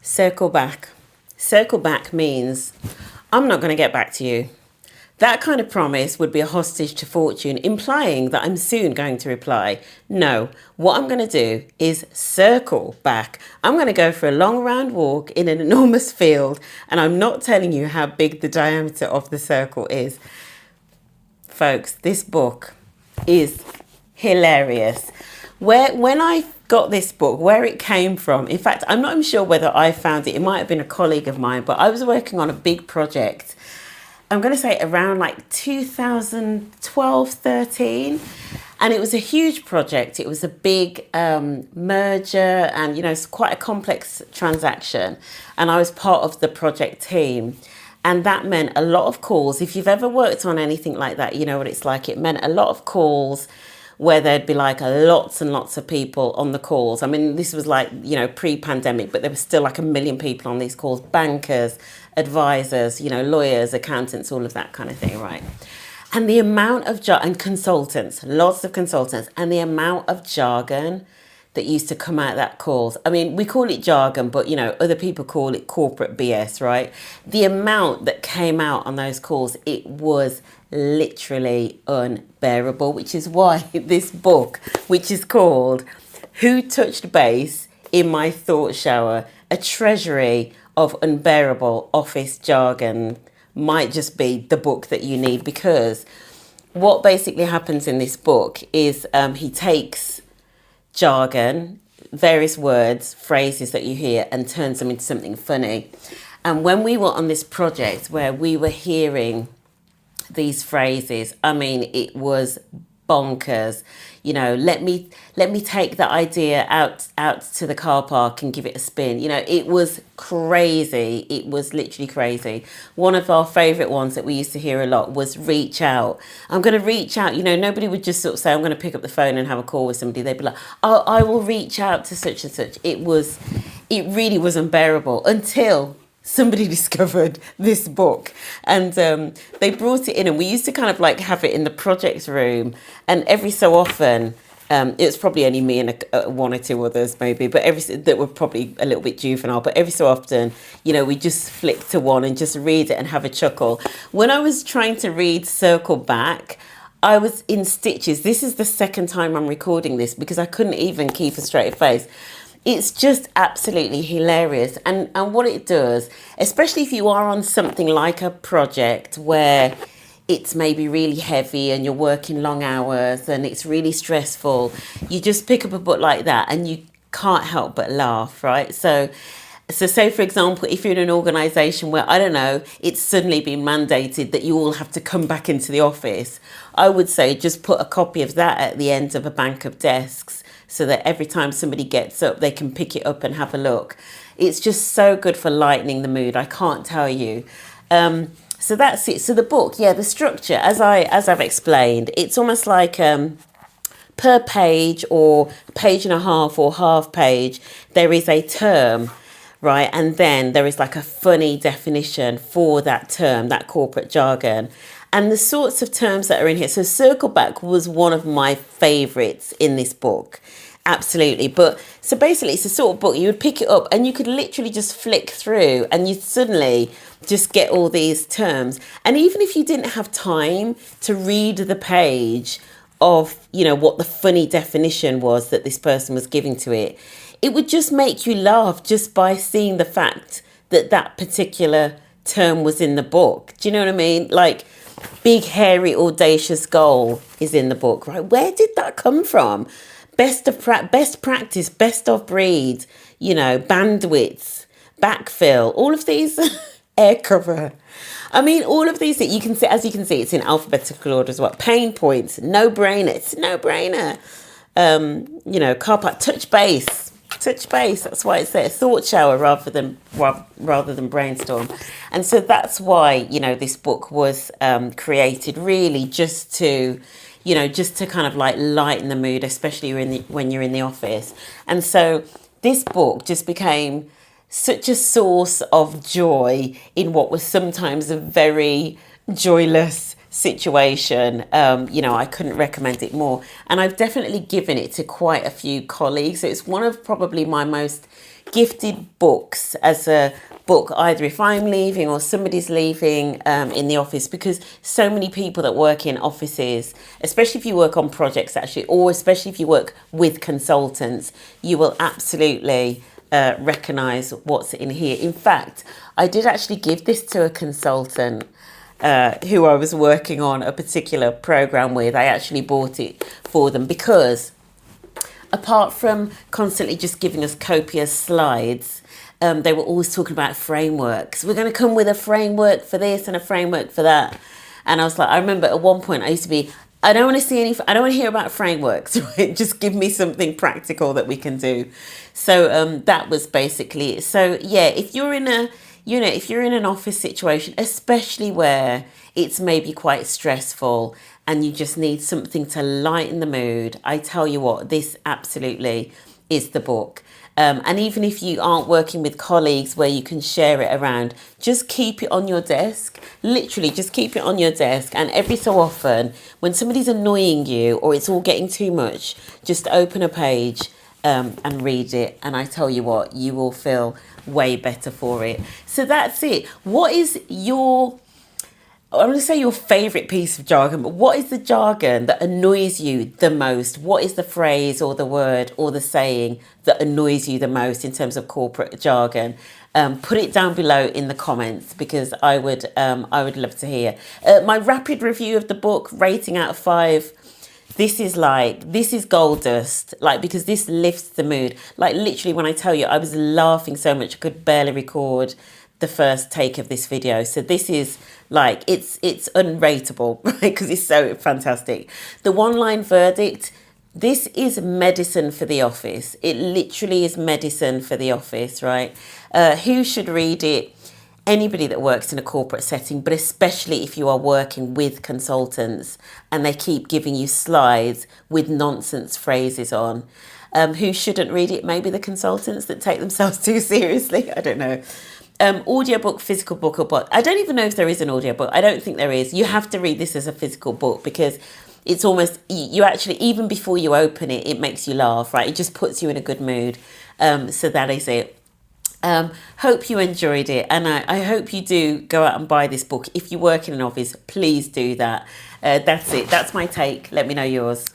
Circle back. Circle back means I'm not going to get back to you. That kind of promise would be a hostage to fortune, implying that I'm soon going to reply. No, what I'm going to do is circle back. I'm going to go for a long round walk in an enormous field, and I'm not telling you how big the diameter of the circle is. Folks, this book is hilarious. When I got this book, where it came from, in fact, I'm not even sure whether I found it. It might have been a colleague of mine, but I was working on a big project. I'm going to say around like 2012, 13. And it was a huge project. It was a big merger and, it's quite a complex transaction. And I was part of the project team. And that meant a lot of calls. If you've ever worked on anything like that, you know what it's like. It meant a lot of calls where there'd be like lots and lots of people on the calls. I mean, this was like, pre-pandemic, but there was still like 1 million people on these calls, bankers, advisors, lawyers, accountants, all of that kind of thing, right? And the amount of and consultants, lots of consultants, and the amount of jargon that used to come out of that calls. I mean, we call it jargon, but other people call it corporate BS, right? The amount that came out on those calls, it was literally unbearable, which is why this book, which is called Who Touched Base in My Thought Shower, a treasury of unbearable office jargon, might just be the book that you need, because what basically happens in this book is he takes jargon, various words, phrases that you hear, and turns them into something funny. And when we were on this project where we were hearing these phrases, I mean, it was bonkers. Let me take that idea out to the car park and give it a spin. It was crazy. It was literally crazy. One of our favorite ones that we used to hear a lot was reach out. I'm going to reach out. Nobody would just sort of say, I'm going to pick up the phone and have a call with somebody. They'd be like, oh, I will reach out to such and such. It really was unbearable until somebody discovered this book, and they brought it in, and we used to kind of like have it in the project room, and every so often it was probably only me and one or two others maybe, but that were probably a little bit juvenile, but every so often we just flick to one and just read it and have a chuckle. When I was trying to read Circle Back, I was in stitches. This is the second time I'm recording this because I couldn't even keep a straight face. It's just absolutely hilarious. And what it does, especially if you are on something like a project where it's maybe really heavy and you're working long hours and it's really stressful, you just pick up a book like that and you can't help but laugh, right? So say, for example, if you're in an organisation where, I don't know, it's suddenly been mandated that you all have to come back into the office, I would say just put a copy of that at the end of a bank of desks, so that every time somebody gets up, they can pick it up and have a look. It's just so good for lightening the mood. I can't tell you. So that's it. So the book, the structure, as I've explained, it's almost like per page or page and a half or half page, there is a term, right? And then there is like a funny definition for that term, that corporate jargon. And the sorts of terms that are in here. So circle back was one of my favourites in this book. Absolutely. But so basically it's a sort of book, you would pick it up and you could literally just flick through and you'd suddenly just get all these terms. And even if you didn't have time to read the page of, what the funny definition was that this person was giving to it, it would just make you laugh just by seeing the fact that that particular term was in the book. Do you know what I mean? Like, big, hairy, audacious goal is in the book, right? Where did that come from? Best practice, best of breed, bandwidth, backfill, all of these, air cover. I mean, all of these that you can see, as you can see, it's in alphabetical order as well. Pain points, no brainer, it's a no brainer. Car park, touch base. That's why it's there. Thought shower rather than brainstorm. And so that's why, this book was created, really just to kind of like lighten the mood, especially when you're in the office. And so this book just became such a source of joy in what was sometimes a very joyless situation. I couldn't recommend it more. And I've definitely given it to quite a few colleagues. So it's one of probably my most gifted books as a book, either if I'm leaving or somebody's leaving in the office, because so many people that work in offices, especially if you work on projects actually, or especially if you work with consultants, you will absolutely recognize what's in here. In fact, I did actually give this to a consultant who I was working on a particular program with. I actually bought it for them because apart from constantly just giving us copious slides, they were always talking about frameworks. We're going to come with a framework for this and a framework for that. And I was like, I remember at one point I used to be, I don't want to see any, I don't want to hear about frameworks, right? Just give me something practical that we can do. So that was basically it. So yeah, if you're in a, if you're in an office situation, especially where it's maybe quite stressful and you just need something to lighten the mood, I tell you what, this absolutely is the book. And even if you aren't working with colleagues where you can share it around, just keep it on your desk. Literally, just keep it on your desk. And every so often, when somebody's annoying you or it's all getting too much, just open a page and read it. And I tell you what, you will feel way better for it. So that's it. What is your, I'm going to say your favourite piece of jargon, but what is the jargon that annoys you the most? What is the phrase or the word or the saying that annoys you the most in terms of corporate jargon? Put it down below in the comments because I would love to hear. My rapid review of the book, rating out of 5. This is gold dust, because this lifts the mood. Literally, when I tell you, I was laughing so much I could barely record the first take of this video. So this is it's unrateable, right? Because it's so fantastic. The one-line verdict, this is medicine for the office. It literally is medicine for the office, right? Who should read it? Anybody that works in a corporate setting, but especially if you are working with consultants and they keep giving you slides with nonsense phrases on. Who shouldn't read it? Maybe the consultants that take themselves too seriously. I don't know. Audiobook, physical book, or book. I don't even know if there is an audiobook. I don't think there is. You have to read this as a physical book because it's almost, you actually, even before you open it, it makes you laugh, right? It just puts you in a good mood. So that is it. Hope you enjoyed it, and I hope you do go out and buy this book. If you work in an office, please do that. That's it. That's my take. Let me know yours.